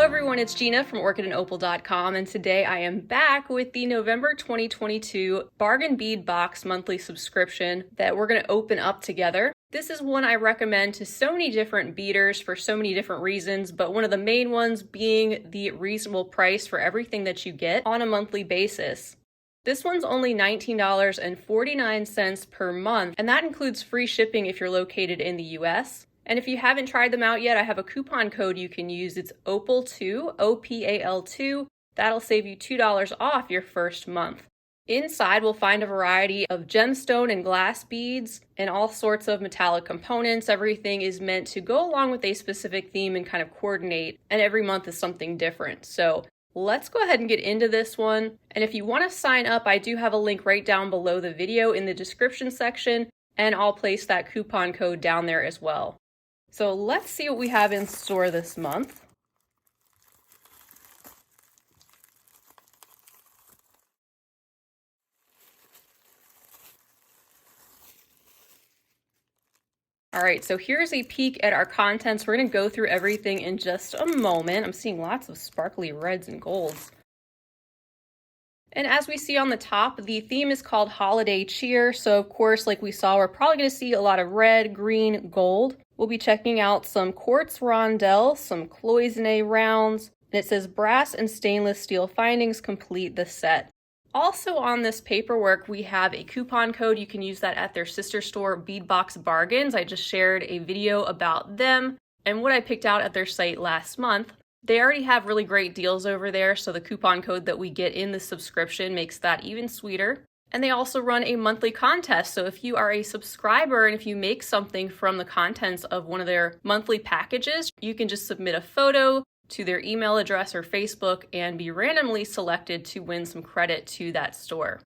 everyone, it's Gina from orchidandopal.com, and today I am back with the November 2022 Bargain Bead Box monthly subscription that we're going to open up together. This is one I recommend to so many different beaders for so many different reasons, but one of the main ones being the reasonable price for everything that you get on a monthly basis. This one's only $19.49 per month, and that includes free shipping if you're located in the US. And if you haven't tried them out yet, I have a coupon code you can use. It's Opal2, OPAL2. That'll save you $2 off your first month. Inside, we'll find a variety of gemstone and glass beads and all sorts of metallic components. Everything is meant to go along with a specific theme and kind of coordinate, and every month is something different. So let's go ahead and get into this one. And if you want to sign up, I do have a link right down below the video in the description section, and I'll place that coupon code down there as well. So let's see what we have in store this month. All right, so here's a peek at our contents. We're going to go through everything in just a moment. I'm seeing lots of sparkly reds and golds. And as we see on the top, the theme is called Holiday Cheer. So of course, like we saw, we're probably going to see a lot of red, green, gold. We'll be checking out some quartz rondelles, some cloisonne rounds, and it says brass and stainless steel findings complete the set. Also on this paperwork, we have a coupon code. You can use that at their sister store, Beadbox Bargains. I just shared a video about them and what I picked out at their site last month. They already have really great deals over there, so the coupon code that we get in the subscription makes that even sweeter. And they also run a monthly contest, so if you are a subscriber and if you make something from the contents of one of their monthly packages, you can just submit a photo to their email address or Facebook and be randomly selected to win some credit to that store.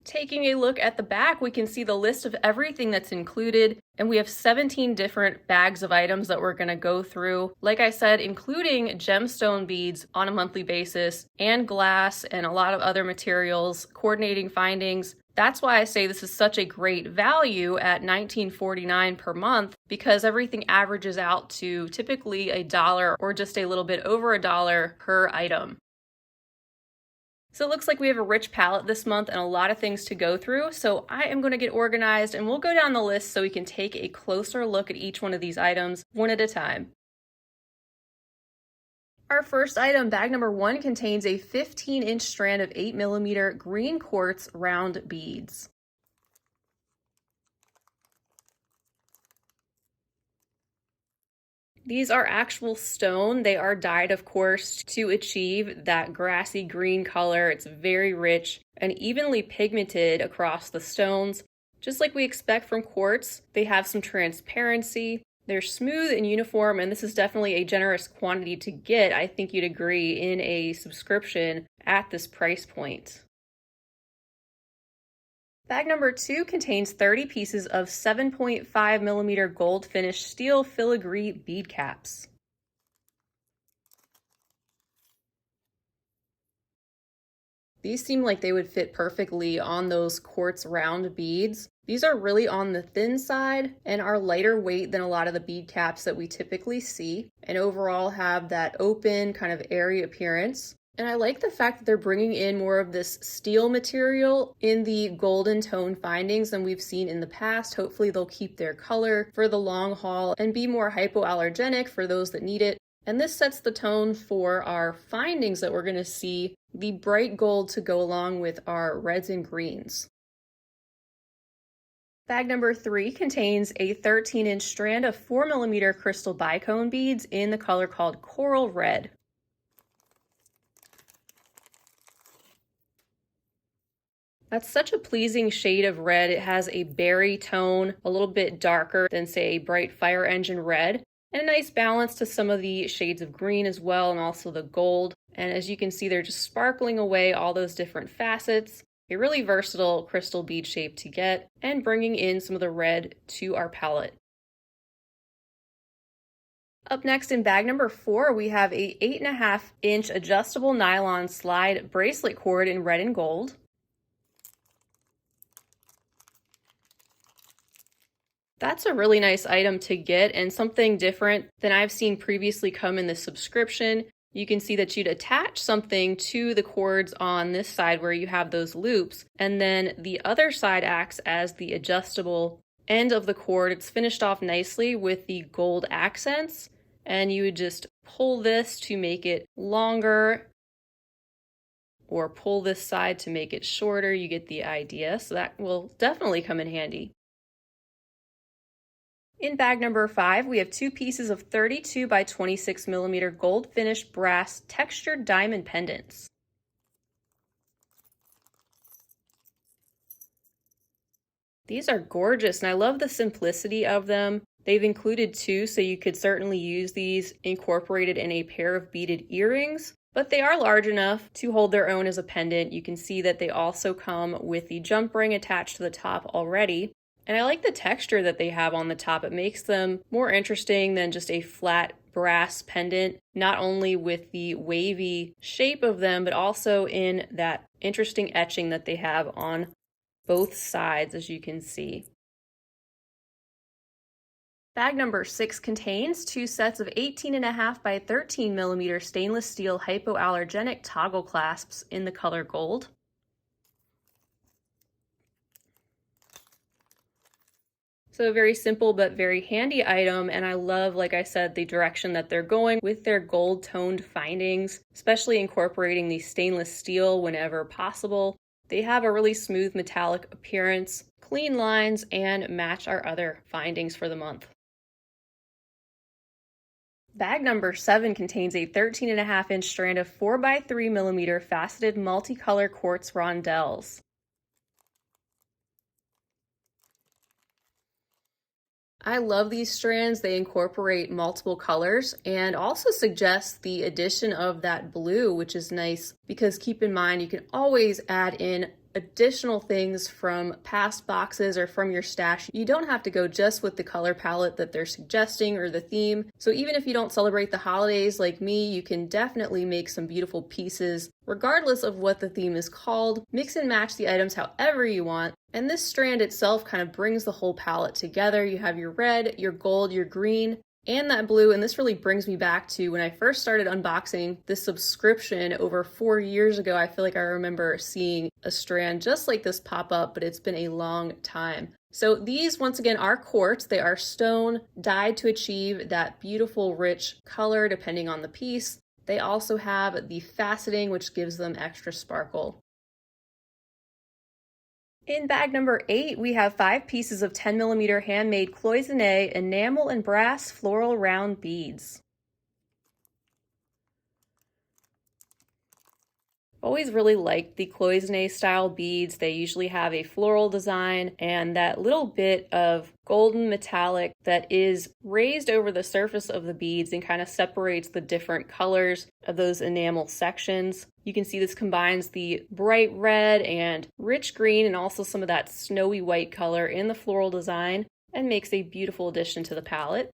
Taking a look at the back, we can see the list of everything that's included, and we have 17 different bags of items that we're going to go through. Like I said, including gemstone beads on a monthly basis, and glass, and a lot of other materials, coordinating findings. That's why I say this is such a great value at $19.49 per month, because everything averages out to typically $1 or just a little bit over $1 per item. So it looks like we have a rich palette this month and a lot of things to go through. So I am going to get organized and we'll go down the list so we can take a closer look at each one of these items one at a time. Our first item, bag number 1, contains a 15-inch strand of 8mm green quartz round beads. These are actual stone. They are dyed, of course, to achieve that grassy green color. It's very rich and evenly pigmented across the stones. Just like we expect from quartz, they have some transparency. They're smooth and uniform, and this is definitely a generous quantity to get, I think you'd agree, in a subscription at this price point. Bag number 2 contains 30 pieces of 7.5mm gold finished steel filigree bead caps. These seem like they would fit perfectly on those quartz round beads. These are really on the thin side and are lighter weight than a lot of the bead caps that we typically see, and overall have that open, kind of airy appearance. And I like the fact that they're bringing in more of this steel material in the golden tone findings than we've seen in the past. Hopefully they'll keep their color for the long haul and be more hypoallergenic for those that need it. And this sets the tone for our findings that we're going to see, the bright gold to go along with our reds and greens. Bag number 3 contains a 13-inch strand of 4mm crystal bicone beads in the color called Coral Red. That's such a pleasing shade of red. It has a berry tone, a little bit darker than, say, a bright fire engine red, and a nice balance to some of the shades of green as well, and also the gold. And as you can see, they're just sparkling away all those different facets. A really versatile crystal bead shape to get, and bringing in some of the red to our palette. Up next in bag number 4, we have a 8.5-inch adjustable nylon slide bracelet cord in red and gold. That's a really nice item to get and something different than I've seen previously come in the subscription. You can see that you'd attach something to the cords on this side where you have those loops, and then the other side acts as the adjustable end of the cord. It's finished off nicely with the gold accents, and you would just pull this to make it longer or pull this side to make it shorter. You get the idea, so that will definitely come in handy. In bag number 5, we have 2 pieces of 32 by 26 millimeter gold finished brass textured diamond pendants. These are gorgeous, and I love the simplicity of them. They've included 2, so you could certainly use these incorporated in a pair of beaded earrings, but they are large enough to hold their own as a pendant. You can see that they also come with the jump ring attached to the top already. And I like the texture that they have on the top. It makes them more interesting than just a flat brass pendant, not only with the wavy shape of them, but also in that interesting etching that they have on both sides, as you can see. Bag number 6 contains 2 sets of 18.5 by 13 millimeter stainless steel hypoallergenic toggle clasps in the color gold. So a very simple but very handy item, and I love, like I said, the direction that they're going with their gold toned findings, especially incorporating the stainless steel whenever possible. They have a really smooth metallic appearance, clean lines, and match our other findings for the month. Bag number 7 contains a 13.5-inch strand of 4 by 3 millimeter faceted multicolor quartz rondelles. I love these strands. They incorporate multiple colors and also suggest the addition of that blue, which is nice because keep in mind you can always add in additional things from past boxes or from your stash. You don't have to go just with the color palette that they're suggesting or the theme. So even if you don't celebrate the holidays like me, you can definitely make some beautiful pieces regardless of what the theme is called. Mix and match the items however you want. And this strand itself kind of brings the whole palette together. You have your red, your gold, your green, and that blue. And this really brings me back to when I first started unboxing this subscription over 4 years ago. I feel like I remember seeing a strand just like this pop up, but it's been a long time. So these, once again, are quartz. They are stone dyed to achieve that beautiful, rich color depending on the piece. They also have the faceting, which gives them extra sparkle. In bag number 8, we have 5 pieces of 10 millimeter handmade cloisonne enamel and brass floral round beads. Always really liked the cloisonne style beads. They usually have a floral design and that little bit of golden metallic that is raised over the surface of the beads and kind of separates the different colors of those enamel sections. You can see this combines the bright red and rich green and also some of that snowy white color in the floral design and makes a beautiful addition to the palette.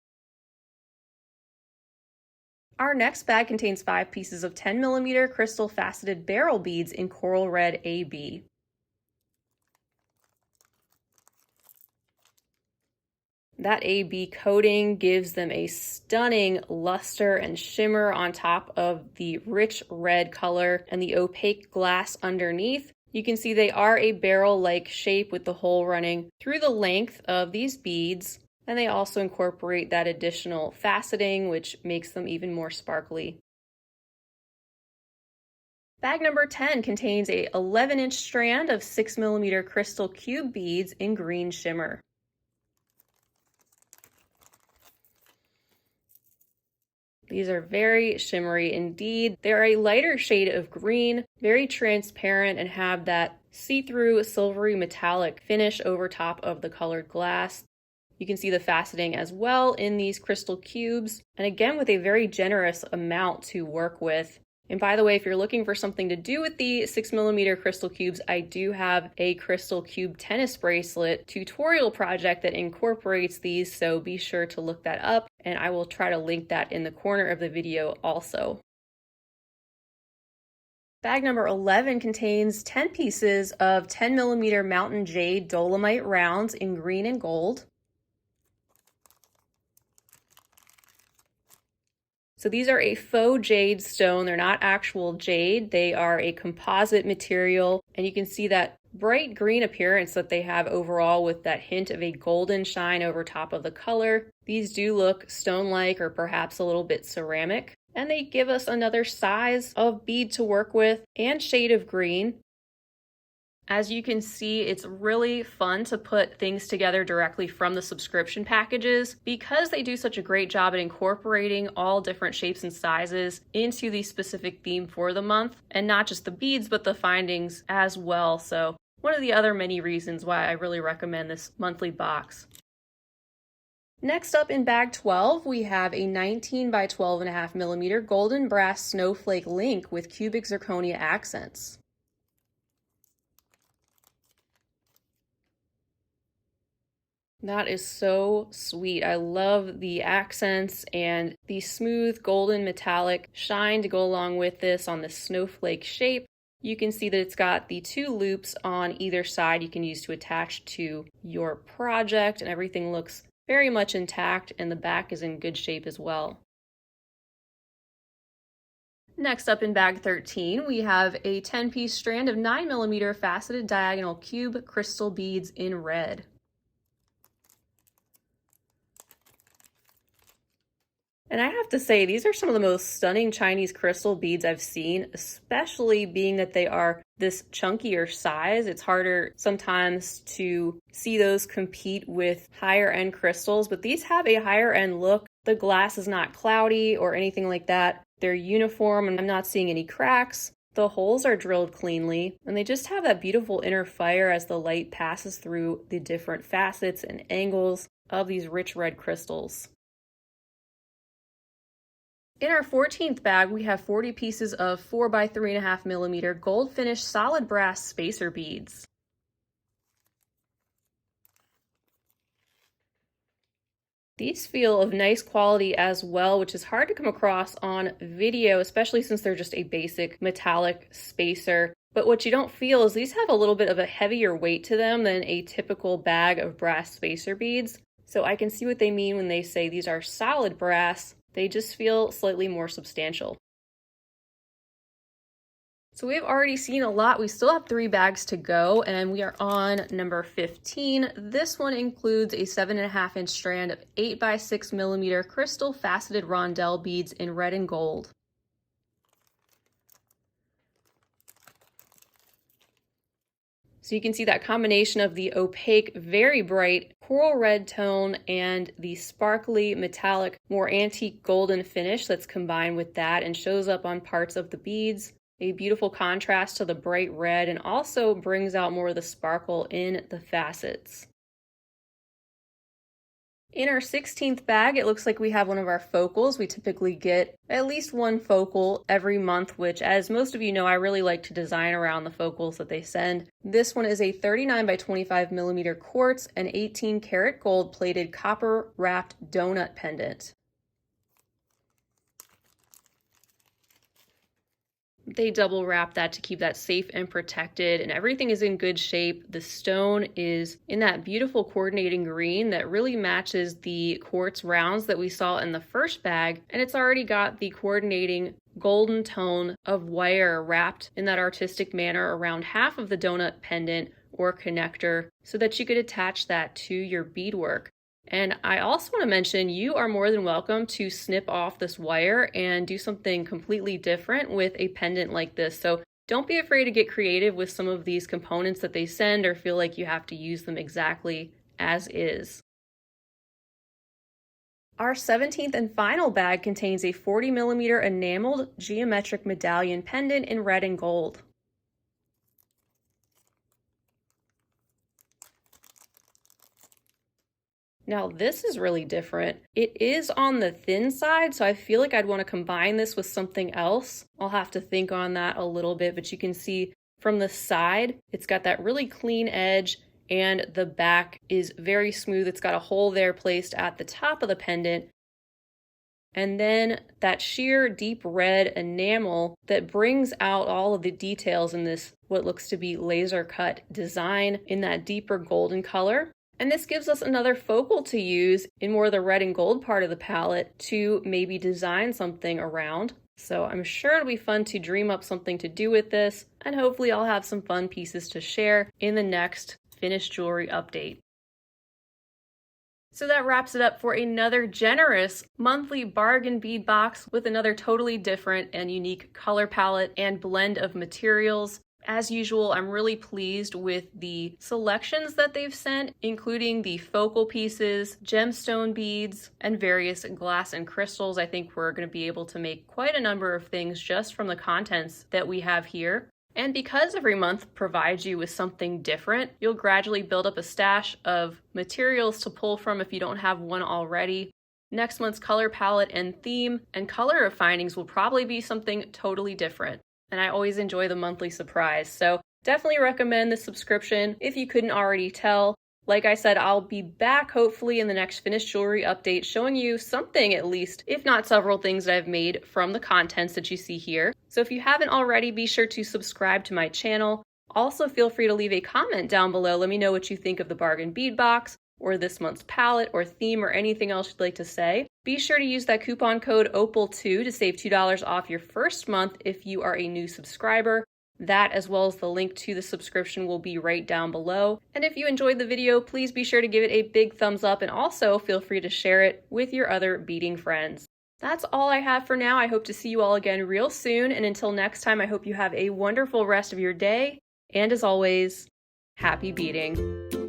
Our next bag contains 5 pieces of 10 millimeter crystal faceted barrel beads in coral red AB. That AB coating gives them a stunning luster and shimmer on top of the rich red color and the opaque glass underneath. You can see they are a barrel-like shape with the hole running through the length of these beads. And they also incorporate that additional faceting, which makes them even more sparkly. Bag number 10 contains a 11-inch strand of 6 millimeter crystal cube beads in green shimmer. These are very shimmery indeed. They're a lighter shade of green, very transparent, and have that see-through silvery metallic finish over top of the colored glass. You can see the faceting as well in these crystal cubes, and again with a very generous amount to work with. And by the way, if you're looking for something to do with the 6 millimeter crystal cubes, I do have a crystal cube tennis bracelet tutorial project that incorporates these, so be sure to look that up, and I will try to link that in the corner of the video also. Bag number 11 contains 10 pieces of 10 millimeter mountain jade dolomite rounds in green and gold. So these are a faux jade stone. They're not actual jade. They are a composite material, and you can see that bright green appearance that they have overall with that hint of a golden shine over top of the color. These do look stone-like or perhaps a little bit ceramic, and they give us another size of bead to work with and shade of green. As you can see, it's really fun to put things together directly from the subscription packages because they do such a great job at incorporating all different shapes and sizes into the specific theme for the month, and not just the beads, but the findings as well. So one of the other many reasons why I really recommend this monthly box. Next up in bag 12, we have a 19 by 12.5 millimeter golden brass snowflake link with cubic zirconia accents. That is so sweet. I love the accents and the smooth golden metallic shine to go along with this on the snowflake shape. You can see that it's got the 2 loops on either side you can use to attach to your project, and everything looks very much intact, and the back is in good shape as well. Next up in bag 13, we have a 10-piece strand of 9mm faceted diagonal cube crystal beads in red. And I have to say, these are some of the most stunning Chinese crystal beads I've seen, especially being that they are this chunkier size. It's harder sometimes to see those compete with higher end crystals, but these have a higher end look. The glass is not cloudy or anything like that. They're uniform, and I'm not seeing any cracks. The holes are drilled cleanly, and they just have that beautiful inner fire as the light passes through the different facets and angles of these rich red crystals. In our 14th bag, we have 40 pieces of 4 by 3.5mm gold finish solid brass spacer beads. These feel of nice quality as well, which is hard to come across on video, especially since they're just a basic metallic spacer. But what you don't feel is these have a little bit of a heavier weight to them than a typical bag of brass spacer beads. So I can see what they mean when they say these are solid brass. They just feel slightly more substantial. So we've already seen a lot. We still have 3 bags to go, and we are on number 15. This one includes a 7.5-inch strand of 8 by 6mm crystal faceted rondelle beads in red and gold. So you can see that combination of the opaque, very bright coral red tone and the sparkly, metallic, more antique golden finish that's combined with that and shows up on parts of the beads. A beautiful contrast to the bright red, and also brings out more of the sparkle in the facets. In our 16th bag, it looks like we have one of our focals. We typically get at least one focal every month, which, as most of you know, I really like to design around the focals that they send. This one is a 39 by 25mm quartz and 18 karat gold plated copper wrapped donut pendant. They double wrap that to keep that safe and protected, and everything is in good shape. The stone is in that beautiful coordinating green that really matches the quartz rounds that we saw in the first bag, and it's already got the coordinating golden tone of wire wrapped in that artistic manner around half of the donut pendant or connector so that you could attach that to your beadwork. And I also want to mention, you are more than welcome to snip off this wire and do something completely different with a pendant like this. So don't be afraid to get creative with some of these components that they send or feel like you have to use them exactly as is. Our 17th and final bag contains a 40mm enameled geometric medallion pendant in red and gold. Now this is really different. It is on the thin side, so I feel like I'd want to combine this with something else. I'll have to think on that a little bit, but you can see from the side, it's got that really clean edge, and the back is very smooth. It's got a hole there placed at the top of the pendant. And then that sheer deep red enamel that brings out all of the details in this, what looks to be laser cut design in that deeper golden color. And this gives us another focal to use in more of the red and gold part of the palette to maybe design something around. So I'm sure it'll be fun to dream up something to do with this, and hopefully I'll have some fun pieces to share in the next finished jewelry update. So that wraps it up for another generous monthly bargain bead box with another totally different and unique color palette and blend of materials. As usual, I'm really pleased with the selections that they've sent, including the focal pieces, gemstone beads, and various glass and crystals. I think we're going to be able to make quite a number of things just from the contents that we have here. And because every month provides you with something different, you'll gradually build up a stash of materials to pull from if you don't have one already. Next month's color palette and theme and color of findings will probably be something totally different. And I always enjoy the monthly surprise. So definitely recommend the subscription if you couldn't already tell. Like I said, I'll be back hopefully in the next finished jewelry update showing you something at least, if not several things that I've made from the contents that you see here. So if you haven't already, be sure to subscribe to my channel. Also feel free to leave a comment down below. Let me know what you think of the bargain bead box, or this month's palette or theme, or anything else you'd like to say. Be sure to use that coupon code OPAL2 to save $2 off your first month if you are a new subscriber. That, as well as the link to the subscription, will be right down below. And if you enjoyed the video, please be sure to give it a big thumbs up, and also feel free to share it with your other beading friends. That's all I have for now. I hope to see you all again real soon, and until next time, I hope you have a wonderful rest of your day, and as always, happy beading.